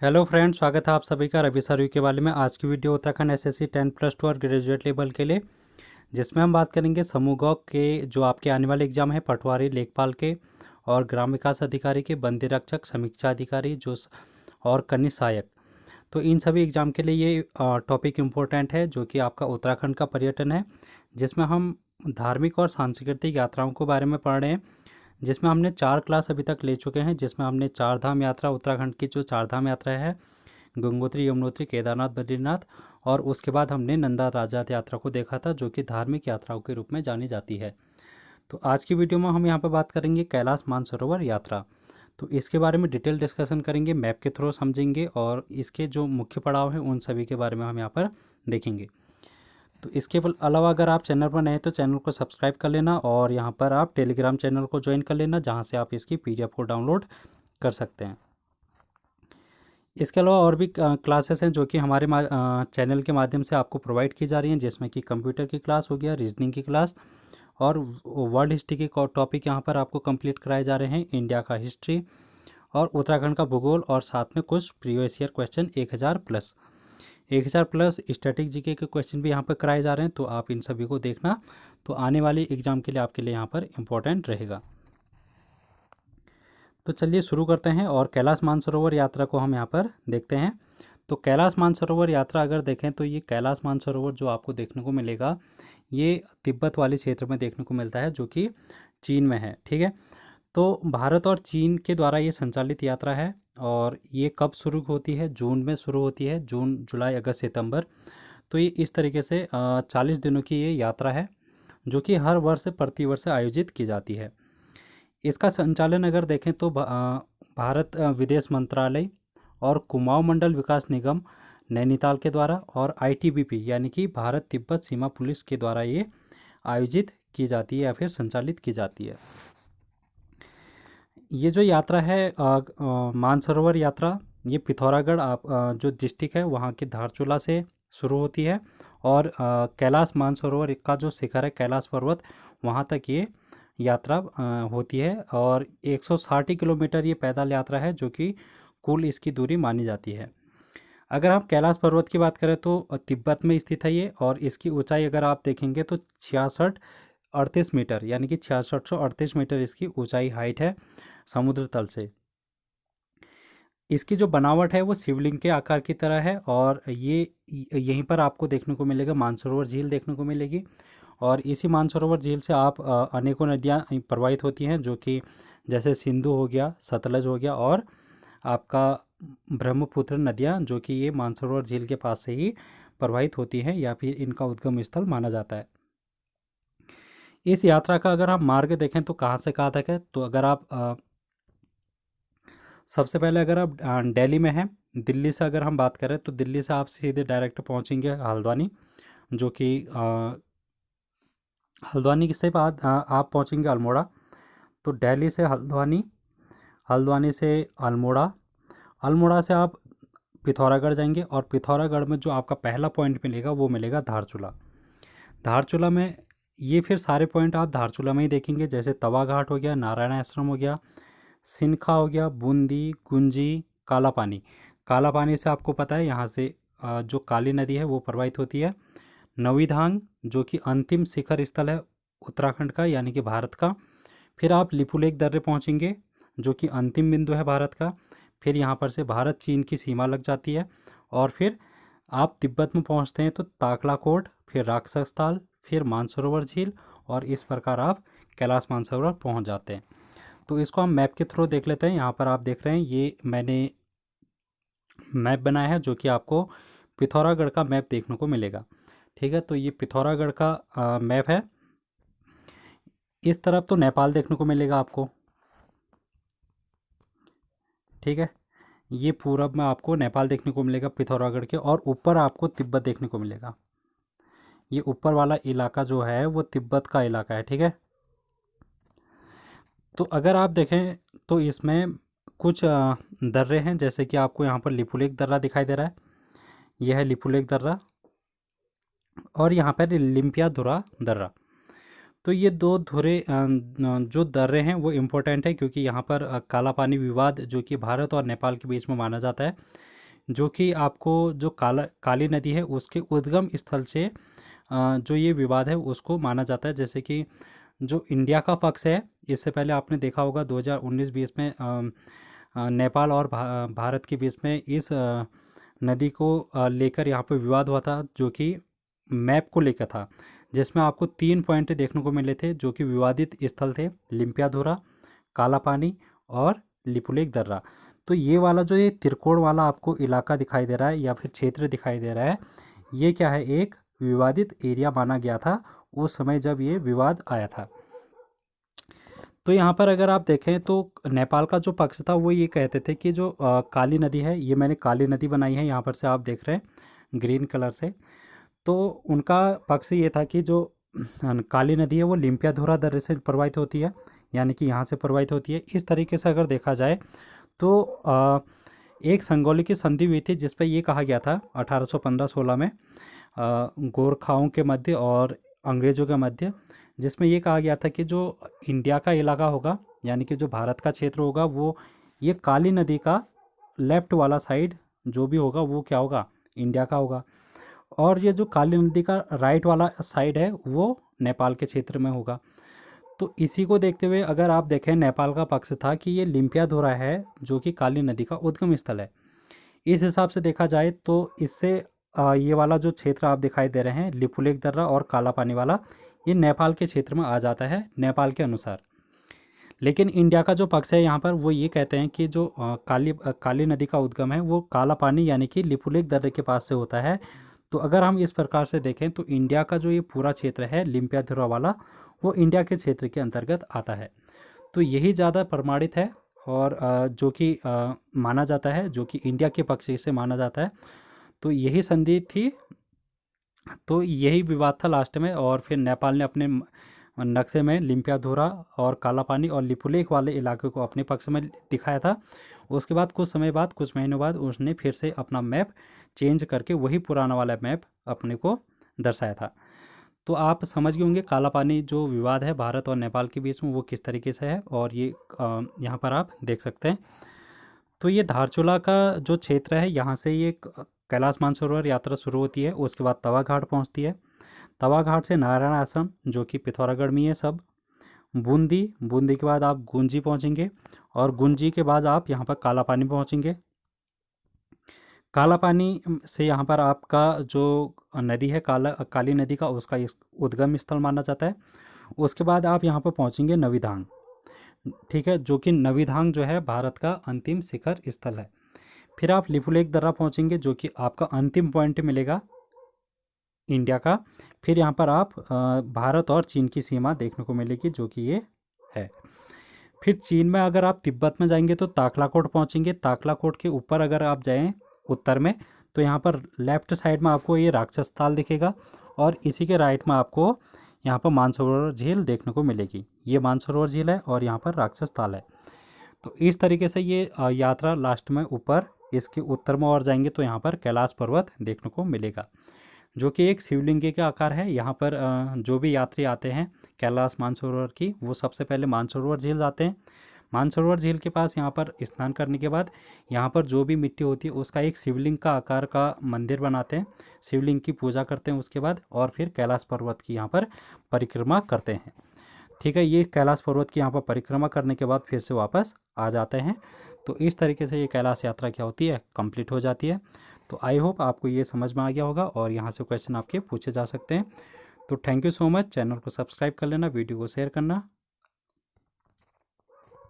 Hello friends, स्वागत है आप सभी का रवि सर के बारे में। आज की वीडियो उत्तराखंड एसएससी 10+2 और ग्रेजुएट लेवल के लिए, जिसमें हम बात करेंगे समूह गौ के जो आपके आने वाले एग्जाम है, पटवारी, लेखपाल के और ग्राम विकास अधिकारी के, बंदी रक्षक, समीक्षा अधिकारी और कनीय सहायक। तो इन सभी एग्जाम के लिए ये टॉपिक इम्पोर्टेंट है, जो कि आपका उत्तराखंड का पर्यटन है, जिसमें हम धार्मिक और सांस्कृतिक यात्राओं के बारे में पढ़ रहे हैं। जिसमें हमने 4 क्लास अभी तक ले चुके हैं, जिसमें हमने चार धाम यात्रा, उत्तराखंड की जो चार धाम यात्रा है, गंगोत्री, यमुनोत्री, केदारनाथ, बद्रीनाथ, और उसके बाद हमने नंदा राजात यात्रा को देखा था, जो कि धार्मिक यात्राओं के रूप में जानी जाती है। तो आज की वीडियो में हम यहाँ पर बात करेंगे कैलाश मानसरोवर यात्रा। तो इसके बारे में डिटेल डिस्कशन करेंगे, मैप के थ्रू समझेंगे, और इसके जो मुख्य पड़ाव हैं उन सभी के बारे में हम यहाँ पर देखेंगे। तो इसके अलावा अगर आप चैनल पर नए हैं तो चैनल को सब्सक्राइब कर लेना, और यहाँ पर आप टेलीग्राम चैनल को ज्वाइन कर लेना, जहाँ से आप इसकी पीडीएफ को डाउनलोड कर सकते हैं। इसके अलावा और भी क्लासेस हैं जो कि हमारे चैनल के माध्यम से आपको प्रोवाइड की जा रही हैं, जिसमें कि कंप्यूटर की क्लास हो गया, रीजनिंग की क्लास, और वर्ल्ड हिस्ट्री के टॉपिक यहाँ पर आपको कंप्लीट कराए जा रहे हैं, इंडिया का हिस्ट्री और उत्तराखंड का भूगोल, और साथ में कुछ previous year question 1000 plus static GK के क्वेश्चन भी यहाँ पर कराए जा रहे हैं। तो आप इन सभी को देखना, तो आने वाले एग्जाम के लिए आपके लिए यहाँ पर इम्पोर्टेंट रहेगा। तो चलिए शुरू करते हैं, और कैलाश मानसरोवर यात्रा को हम यहाँ पर देखते हैं। तो कैलाश मानसरोवर यात्रा अगर देखें तो ये कैलाश मानसरोवर जो आपको देखने को मिलेगा, ये तिब्बत वाले क्षेत्र में देखने को मिलता है, जो कि चीन में है। ठीक है, तो भारत और चीन के द्वारा ये संचालित यात्रा है, और ये कब शुरू होती है? जून में शुरू होती है, जून, जुलाई, अगस्त, सितंबर। तो ये इस तरीके से 40 दिनों की ये यात्रा है, जो कि हर वर्ष प्रतिवर्ष आयोजित की जाती है। इसका संचालन अगर देखें तो भारत विदेश मंत्रालय और कुमाऊं मंडल विकास निगम नैनीताल के द्वारा, और आईटीबीपी यानी कि भारत तिब्बत सीमा पुलिस के द्वारा ये आयोजित की जाती है या फिर संचालित की जाती है। ये जो यात्रा है मानसरोवर यात्रा, ये पिथौरागढ़ जो डिस्ट्रिक्ट है वहाँ के धारचूला से शुरू होती है, और कैलाश मानसरोवर का जो शिखर है कैलाश पर्वत, वहाँ तक ये यात्रा होती है, और 160 किलोमीटर ये पैदल यात्रा है, जो कि कुल इसकी दूरी मानी जाती है। अगर हम कैलाश पर्वत की बात करें तो तिब्बत में स्थित है ये, और इसकी ऊंचाई अगर आप देखेंगे तो 6638 मीटर, यानी कि 6638 मीटर इसकी ऊंचाई हाइट है समुद्र तल से। इसकी जो बनावट है वो शिवलिंग के आकार की तरह है, और ये यहीं पर आपको देखने को मिलेगा मानसरोवर झील देखने को मिलेगी, और इसी मानसरोवर झील से आप अनेकों नदियाँ प्रवाहित होती हैं, जो कि जैसे सिंधु हो गया, सतलज हो गया, और आपका ब्रह्मपुत्र नदियाँ, जो कि ये मानसरोवर झील के पास से ही प्रवाहित होती हैं, या फिर इनका उद्गम स्थल माना जाता है। इस यात्रा का अगर हम मार्ग देखें तो कहाँ से कहाँ तक है, तो अगर आप सबसे पहले अगर आप दिल्ली में हैं, दिल्ली से अगर हम बात करें तो दिल्ली से आप सीधे डायरेक्ट पहुंचेंगे हल्द्वानी, जो कि हल्द्वानी से बाद आप पहुंचेंगे अल्मोड़ा। तो दिल्ली से हल्द्वानी, हल्द्वानी से अल्मोड़ा, अल्मोड़ा से आप पिथौरागढ़ जाएंगे, और पिथौरागढ़ में जो आपका पहला पॉइंट मिलेगा वो मिलेगा धारचूला। धारचूला में ये फिर सारे पॉइंट आप धारचूला में ही देखेंगे, जैसे तवा घाट हो गया, नारायण आश्रम हो गया, सिनखा हो गया, बूंदी, गुंजी, काला पानी। काला पानी से आपको पता है यहाँ से जो काली नदी है वो प्रवाहित होती है। नवीधांग, जो कि अंतिम शिखर स्थल है उत्तराखंड का यानी कि भारत का। फिर आप लिपुलेख दर्रे पहुँचेंगे, जो कि अंतिम बिंदु है भारत का। फिर यहाँ पर से भारत चीन की सीमा लग जाती है, और फिर आप तिब्बत में पहुँचते हैं तो ताकलाकोट, फिर राक्षस ताल, फिर मानसरोवर झील, और इस प्रकार आप कैलाश मानसरोवर पहुँच जाते हैं। तो इसको हम मैप के थ्रू देख लेते हैं। यहाँ पर आप देख रहे हैं ये मैंने मैप बनाया है, जो कि आपको पिथौरागढ़ का मैप देखने को मिलेगा। ठीक है, तो ये पिथौरागढ़ का मैप है। इस तरफ तो नेपाल देखने को मिलेगा आपको। ठीक है, ये पूरब में आपको नेपाल देखने को मिलेगा पिथौरागढ़ के, और ऊपर आपको तिब्बत देखने को मिलेगा। ये ऊपर वाला इलाका जो है वो तिब्बत का इलाका है। ठीक है, तो अगर आप देखें तो इसमें कुछ दर्रे हैं, जैसे कि आपको यहाँ पर लिपुलेख दर्रा दिखाई दे रहा है, यह है लिपुलेख दर्रा, और यहाँ पर लिम्पिया धुरा दर्रा। तो ये दो जो दर्रे हैं वो इम्पोर्टेंट है, क्योंकि यहाँ पर काला पानी विवाद, जो कि भारत और नेपाल के बीच में माना जाता है, जो कि आपको जो काली नदी है उसके उद्गम स्थल से जो ये विवाद है उसको माना जाता है। जैसे कि जो इंडिया का पक्ष है, इससे पहले आपने देखा होगा 2019-20 में नेपाल और भारत के बीच में इस नदी को लेकर यहाँ पर विवाद हुआ था, जो कि मैप को लेकर था, जिसमें आपको 3 पॉइंट देखने को मिले थे जो कि विवादित स्थल थे, लिम्पियाधुरा, काला पानी और लिपुलेख दर्रा। तो ये वाला जो ये त्रिकोण वाला आपको इलाका दिखाई दे रहा है या फिर क्षेत्र दिखाई दे रहा है, ये क्या है, एक विवादित एरिया माना गया था उस समय जब ये विवाद आया था। तो यहाँ पर अगर आप देखें तो नेपाल का जो पक्ष था वो ये कहते थे कि जो काली नदी है, ये मैंने काली नदी बनाई है यहाँ पर से आप देख रहे हैं ग्रीन कलर से, तो उनका पक्ष ये था कि जो काली नदी है वो लिम्पियाधुरा दर्रे से प्रवाहित होती है, यानी कि यहाँ से प्रवाहित होती है। इस तरीके से अगर देखा जाए तो एक संगोली की संधि हुई थी जिस पर ये कहा गया था 1815-16 में गोरखाओं के मध्य और अंग्रेज़ों के मध्य, जिसमें ये कहा गया था कि जो इंडिया का इलाका होगा, यानी कि जो भारत का क्षेत्र होगा, वो ये काली नदी का लेफ्ट वाला साइड जो भी होगा वो क्या होगा, इंडिया का होगा, और ये जो काली नदी का राइट वाला साइड है वो नेपाल के क्षेत्र में होगा। तो इसी को देखते हुए अगर आप देखें, नेपाल का पक्ष था कि ये लिम्पियाधुरा है जो कि काली नदी का उद्गम स्थल है। इस हिसाब से देखा जाए तो इससे ये वाला जो क्षेत्र आप दिखाई दे रहे हैं, लिपुलेख दर्रा और काला पानी वाला, ये नेपाल के क्षेत्र में आ जाता है नेपाल के अनुसार। लेकिन इंडिया का जो पक्ष है यहाँ पर वो ये कहते हैं कि जो काली नदी का उद्गम है वो काला पानी यानी कि लिपुलेख दर्रे के पास से होता है। तो अगर हम इस प्रकार से देखें तो इंडिया का जो ये पूरा क्षेत्र है लिम्पियाधुरा वाला, वो इंडिया के क्षेत्र के अंतर्गत आता है। तो यही ज़्यादा प्रमाणित है और जो कि माना जाता है, जो कि इंडिया के पक्ष से माना जाता है। तो यही संधि थी, तो यही विवाद था लास्ट में, और फिर नेपाल ने अपने नक्शे में लिम्पियाधुरा और काला पानी और लिपुलेख वाले इलाके को अपने पक्ष में दिखाया था। उसके बाद कुछ समय बाद, कुछ महीनों बाद उसने फिर से अपना मैप चेंज करके वही पुराना वाला मैप अपने को दर्शाया था। तो आप समझ गए होंगे काला पानी जो विवाद है भारत और नेपाल के बीच में वो किस तरीके से है, और ये यहाँ पर आप देख सकते हैं। तो ये धारचूला का जो क्षेत्र है, यहाँ से ये कैलाश मानसरोवर यात्रा शुरू होती है, उसके बाद तवा घाट पहुँचती है, तवा घाट से नारायण आश्रम जो कि पिथौरागढ़ में है सब, बूंदी के बाद आप गुंजी पहुँचेंगे, और गुंजी के बाद आप यहाँ पर काला पानी पहुँचेंगे। काला पानी से यहाँ पर आपका जो नदी है काली नदी का, उसका उद्गम स्थल माना जाता है। उसके बाद आप यहाँ पर पहुँचेंगे नवीधांग, ठीक है, जो कि नवीधांग जो है भारत का अंतिम शिखर स्थल है। फिर आप लिपुलेख दर्रा पहुँचेंगे जो कि आपका अंतिम पॉइंट मिलेगा इंडिया का। फिर यहाँ पर आप भारत और चीन की सीमा देखने को मिलेगी जो कि ये है। फिर चीन में अगर आप तिब्बत में जाएंगे तो ताकलाकोट पहुँचेंगे। ताकलाकोट के ऊपर अगर आप जाएँ उत्तर में, तो यहाँ पर लेफ्ट साइड में आपको ये राक्षस ताल दिखेगा, और इसी के राइट में आपको यहाँ पर मानसरोवर झील देखने को मिलेगी। ये मानसरोवर झील है और यहाँ पर राक्षस ताल है। तो इस तरीके से ये यात्रा लास्ट में ऊपर इसके उत्तर में और जाएंगे तो यहाँ पर कैलाश पर्वत देखने को मिलेगा, जो कि एक शिवलिंग के आकार है। यहाँ पर जो भी यात्री आते हैं कैलाश मानसरोवर की, वो सबसे पहले मानसरोवर झील जाते हैं। मानसरोवर झील के पास यहाँ पर स्नान करने के बाद यहाँ पर जो भी मिट्टी होती है उसका एक शिवलिंग का आकार का मंदिर बनाते हैं, शिवलिंग की पूजा करते हैं उसके बाद, और फिर कैलाश पर्वत की यहाँ पर परिक्रमा करते हैं। ठीक है, ये कैलाश पर्वत की यहाँ पर परिक्रमा करने के बाद फिर से वापस आ जाते हैं। तो इस तरीके से ये कैलाश यात्रा क्या होती है, कंप्लीट हो जाती है। तो आई होप आपको ये समझ में आ गया होगा और यहाँ से क्वेश्चन आपके पूछे जा सकते हैं। तो thank you so much, channel को सब्सक्राइब कर लेना, वीडियो को शेयर करना।